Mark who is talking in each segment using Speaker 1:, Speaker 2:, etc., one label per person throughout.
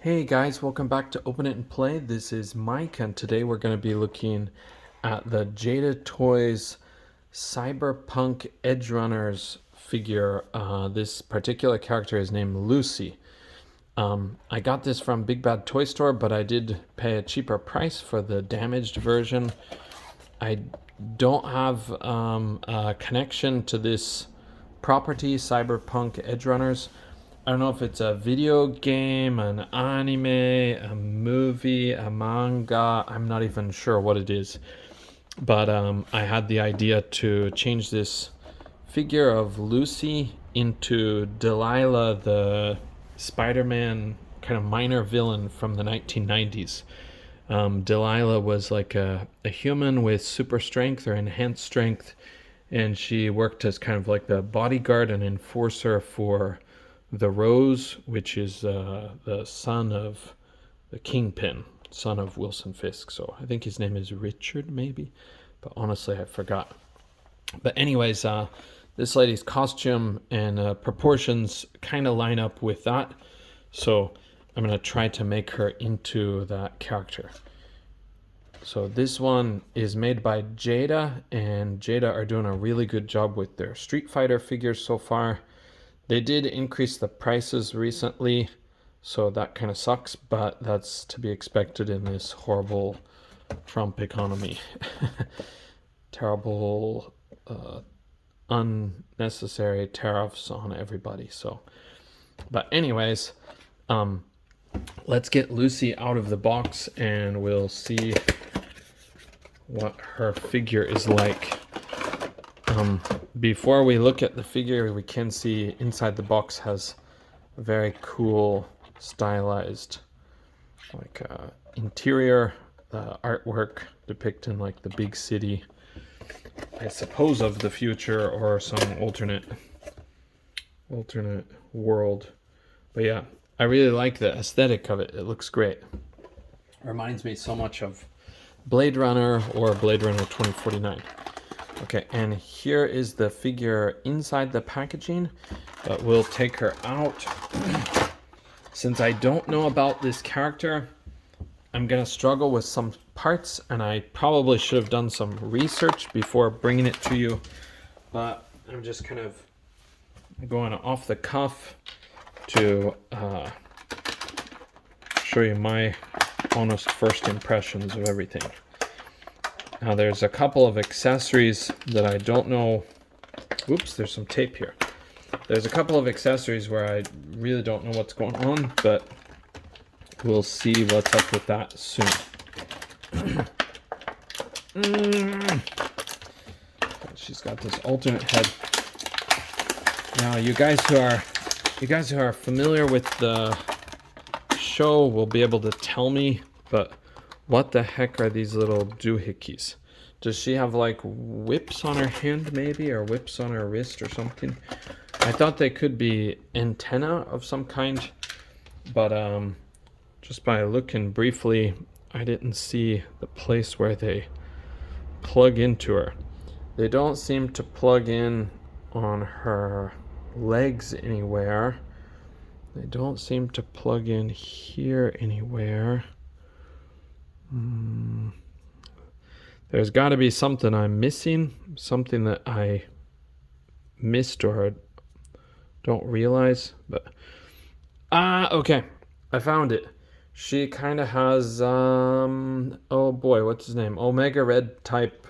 Speaker 1: Hey guys, welcome back to Open It and Play. This is Mike, and today we're going to be looking at the Jada Toys Cyberpunk Edgerunners figure. This particular character is named Lucy. I got this from Big Bad Toy Store, but I did pay a cheaper price for the damaged version. I don't have a connection to this property, Cyberpunk Edgerunners. I don't know if it's a video game, an anime, a movie, a manga. I'm not even sure what it is. But I had the idea to change this figure of Lucy into Delilah, the Spider-Man kind of minor villain from the 1990s. Delilah was like a human with super strength or enhanced strength, and she worked as kind of like the bodyguard and enforcer for the Rose, which is the son of the Kingpin, son of Wilson Fisk. So I think his name is Richard, maybe, but honestly, I forgot. But anyways, this lady's costume and proportions kind of line up with that. So I'm going to try to make her into that character. So this one is made by Jada, and Jada are doing a really good job with their Street Fighter figures so far. They did increase the prices recently, so that kind of sucks, but that's to be expected in this horrible Trump economy. Terrible, unnecessary tariffs on everybody. So, but anyways, let's get Lucy out of the box and we'll see what her figure is like. Before we look at the figure, we can see inside the box has a very cool stylized interior, artwork depicting like the big city, I suppose, of the future or some alternate world. But yeah, I really like the aesthetic of it. It looks great. Reminds me so much of Blade Runner or Blade Runner 2049. Okay, and here is the figure inside the packaging, but we'll take her out. Since I don't know about this character, I'm gonna struggle with some parts, and I probably should have done some research before bringing it to you, but I'm just kind of going off the cuff to show you my honest first impressions of everything. Now there's a couple of accessories that I don't know. Oops, there's some tape here. There's a couple of accessories where I really don't know what's going on, but we'll see what's up with that soon. She's got this alternate head. Now you guys who are familiar with the show will be able to tell me, but what the heck are these little doohickeys? Does she have like whips on her hand maybe, or whips on her wrist or something? I thought they could be antenna of some kind, but just by looking briefly, I didn't see the place where they plug into her. They don't seem to plug in on her legs anywhere. They don't seem to plug in here anywhere. There's got to be something I'm missing, something that I missed or don't realize, but okay, I found it. She kind of has oh boy, what's his name, Omega Red type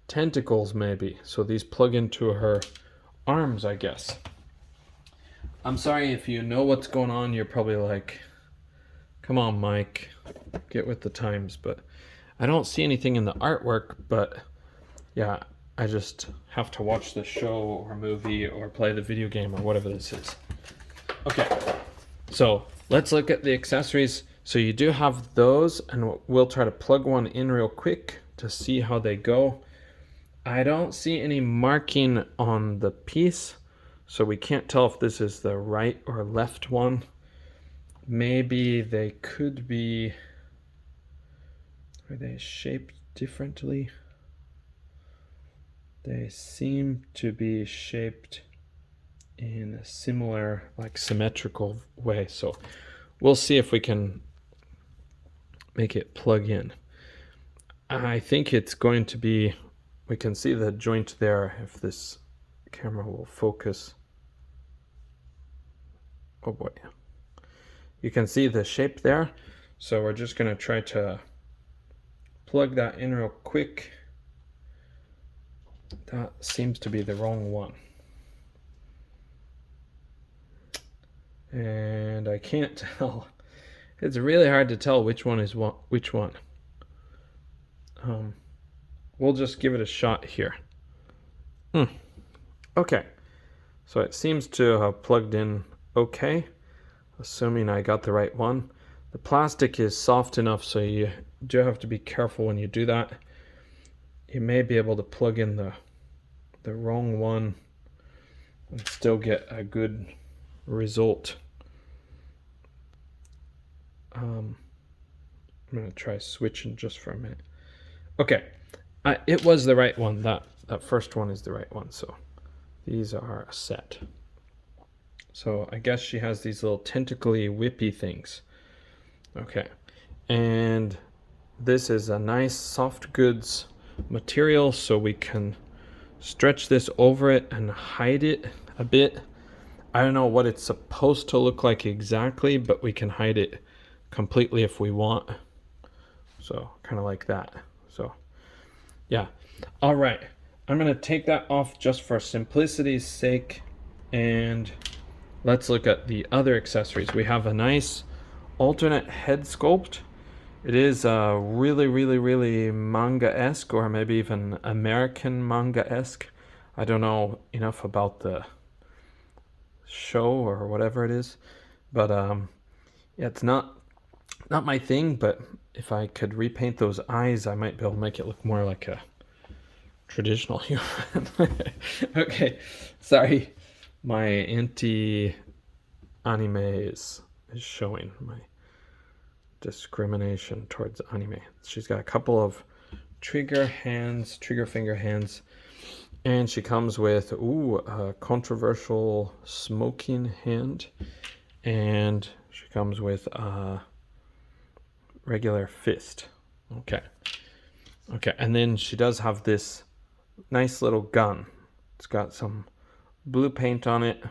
Speaker 1: tentacles maybe, so these plug into her arms, I guess. I'm sorry if you know what's going on. You're probably like, come on Mike, get with the times. But I don't see anything in the artwork, but yeah, I just have to watch the show or movie or play the video game or whatever this is. Okay, so let's look at the accessories. So you do have those, and we'll try to plug one in real quick to see how they go. I don't see any marking on the piece, so we can't tell if this is the right or left one. Maybe they could be, are they shaped differently? They seem to be shaped in a similar, like, symmetrical way. So we'll see if we can make it plug in. I think it's going to be, we can see the joint there if this camera will focus. Oh boy. You can see the shape there. So we're just going to try to plug that in real quick. That seems to be the wrong one. And I can't tell. It's really hard to tell which one is which one. We'll just give it a shot here. Okay, so it seems to have plugged in okay, assuming I got the right one. The plastic is soft enough, so you do have to be careful when you do that. You may be able to plug in the wrong one and still get a good result. I'm going to try switching just for a minute. Okay, it was the right one. That first one is the right one, so these are a set. So I guess she has these little tentacly whippy things. Okay, and this is a nice soft goods material, so we can stretch this over it and hide it a bit. I don't know what it's supposed to look like exactly, but we can hide it completely if we want. So kind of like that. So yeah. All right. I'm going to take that off just for simplicity's sake. And let's look at the other accessories. We have a nice alternate head sculpt. It is really manga-esque, or maybe even American manga-esque. I don't know enough about the show or whatever it is, but yeah, it's not my thing. But if I could repaint those eyes, I might be able to make it look more like a traditional human. Okay, sorry, my anti-anime is showing my discrimination towards anime. She's got a couple of trigger finger hands, and she comes with a controversial smoking hand, and she comes with a regular fist. Okay, and then she does have this nice little gun. It's got some blue paint on it,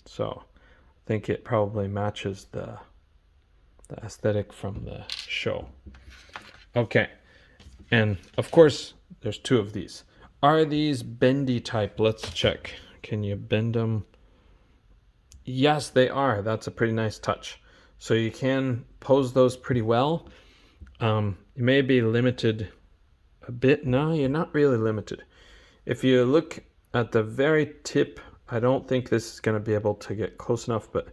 Speaker 1: so I think it probably matches the aesthetic from the show. Okay, and of course there's two of these. Are these bendy type? Let's check. Can you bend them? Yes, they are. That's a pretty nice touch. So you can pose those pretty well. You may be limited a bit. No, you're not really limited. If you look at the very tip, I don't think this is going to be able to get close enough, but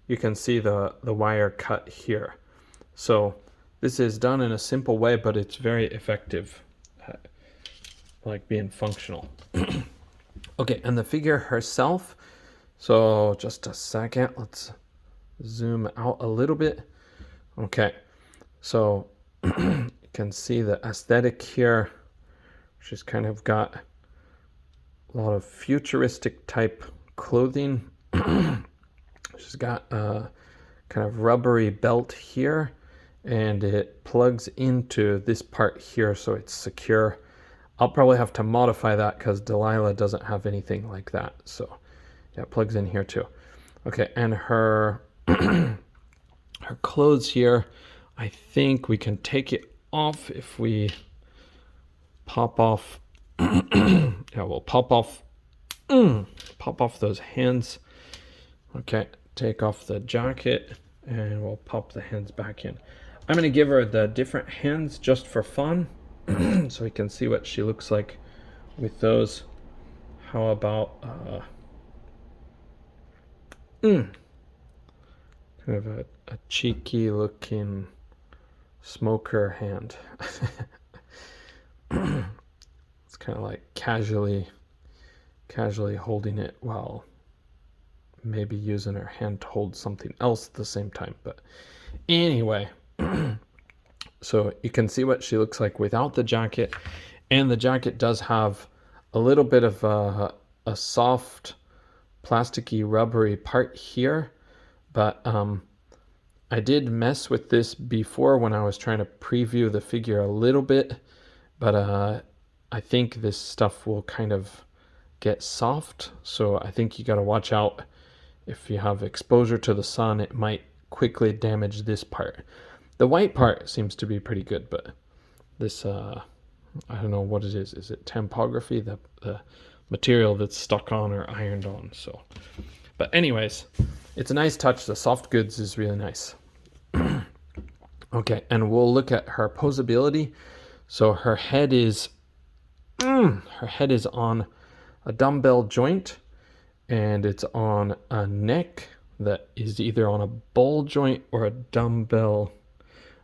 Speaker 1: you can see the wire cut here. So this is done in a simple way, but it's very effective at, like, being functional. Okay, and the figure herself. So just a second, let's zoom out a little bit. Okay, so you can see the aesthetic here. She's kind of got a lot of futuristic type clothing. She's got a kind of rubbery belt here, and it plugs into this part here, so it's secure. I'll probably have to modify that because Delilah doesn't have anything like that. So yeah, it plugs in here too. Okay, and her her clothes here, I think we can take it off if we pop off. Yeah, we'll pop off those hands. Okay, take off the jacket and we'll pop the hands back in. I'm going to give her the different hands just for fun so we can see what she looks like with those. How about kind of a cheeky looking smoker hand. It's kind of like casually holding it while maybe using her hand to hold something else at the same time. But anyway, so you can see what she looks like without the jacket, and the jacket does have a little bit of a soft plasticky rubbery part here, but I did mess with this before when I was trying to preview the figure a little bit, but I think this stuff will kind of get soft, so I think you got to watch out. If you have exposure to the sun, it might quickly damage this part. The white part seems to be pretty good, but this, I don't know what it is. Is it tampography, the material that's stuck on or ironed on? So, but anyways, it's a nice touch. The soft goods is really nice. Okay, and we'll look at her posability. So her head is on a dumbbell joint, and it's on a neck that is either on a ball joint or a dumbbell.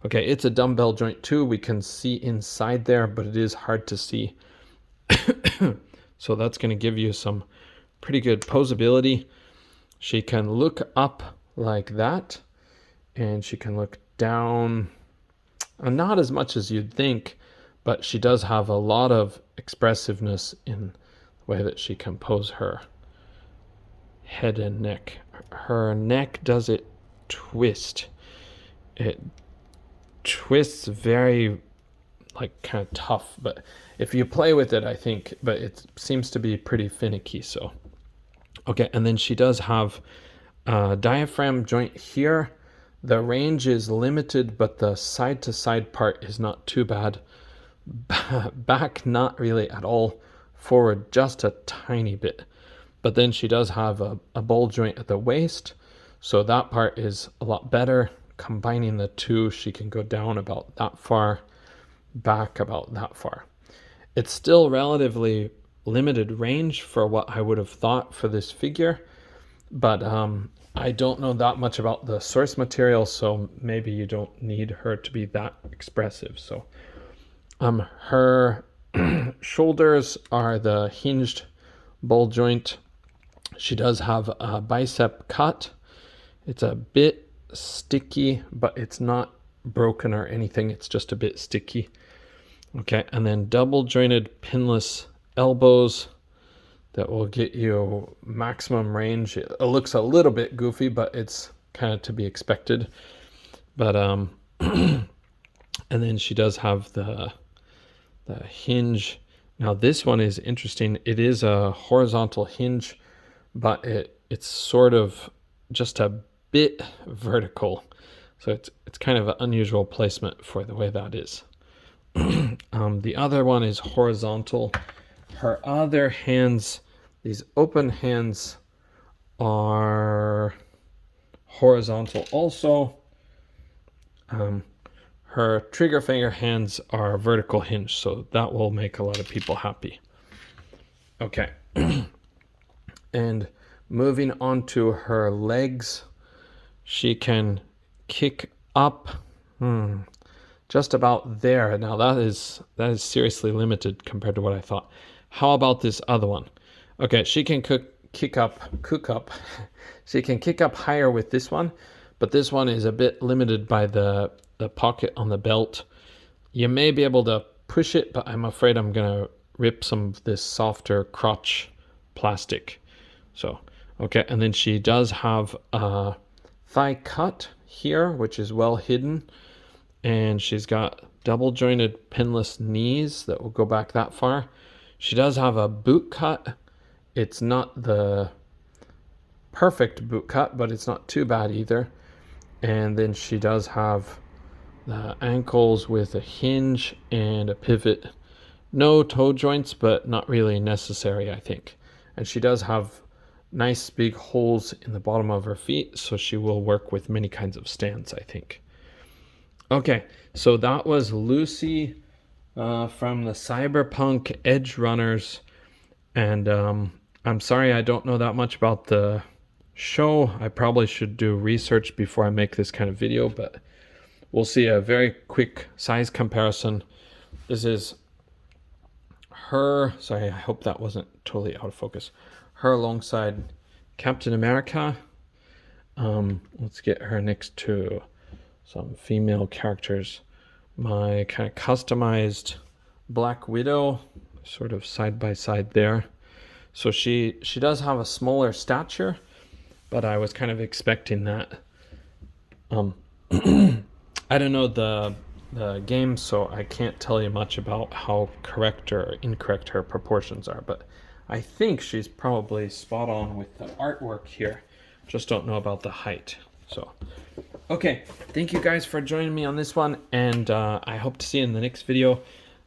Speaker 1: Okay, it's a dumbbell joint too. We can see inside there, but it is hard to see. So that's going to give you some pretty good posability. She can look up like that, and she can look down, not as much as you'd think, but she does have a lot of expressiveness in the way that she can pose her head and neck. Her neck does it twist. It twists very like kind of tough, but if you play with it, I think, but it seems to be pretty finicky. So okay, and then she does have a diaphragm joint here. The range is limited, but the side to side part is not too bad. Back not really at all. Forward just a tiny bit. But then she does have a ball joint at the waist, so that part is a lot better. Combining the two, she can go down about that far, back about that far. It's still relatively limited range for what I would have thought for this figure, but I don't know that much about the source material, so maybe you don't need her to be that expressive. So her shoulders are the hinged ball joint. She does have a bicep cut. It's a bit sticky, but it's not broken or anything. It's just a bit sticky. Okay, and then double jointed pinless elbows that will get you maximum range. It looks a little bit goofy, but it's kind of to be expected. But and then she does have the hinge. Now this one is interesting. It is a horizontal hinge, but it's sort of just a bit vertical. So it's kind of an unusual placement for the way that is. The other one is horizontal. Her other hands, these open hands, are horizontal also. Her trigger finger hands are vertical hinge, so that will make a lot of people happy. Okay. And moving on to her legs, she can kick up just about there. Now that is seriously limited compared to what I thought. How about this other one? Okay, she can kick up. She can kick up higher with this one, but this one is a bit limited by the pocket on the belt. You may be able to push it, but I'm afraid I'm gonna rip some of this softer crotch plastic. So, okay, and then she does have a thigh cut here, which is well hidden, and she's got double jointed pinless knees that will go back that far. She does have a boot cut. It's not the perfect boot cut, but it's not too bad either. And then she does have the ankles with a hinge and a pivot. No toe joints, but not really necessary, I think. And she does have nice big holes in the bottom of her feet, so she will work with many kinds of stands, I think. Okay, so that was Lucy from the Cyberpunk Edgerunners, and I'm sorry I don't know that much about the show. I probably should do research before I make this kind of video, but we'll see a very quick size comparison. This is her, sorry, I hope that wasn't totally out of focus. Her alongside Captain America. Let's get her next to some female characters. My kind of customized Black Widow, sort of side by side there. So she does have a smaller stature, but I was kind of expecting that. I don't know the game, so I can't tell you much about how correct or incorrect her proportions are, but I think she's probably spot on with the artwork here. Just don't know about the height. So, okay, thank you guys for joining me on this one, and I hope to see you in the next video.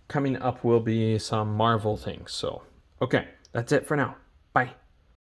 Speaker 1: Coming up will be some Marvel things. So, okay, that's it for now. Bye.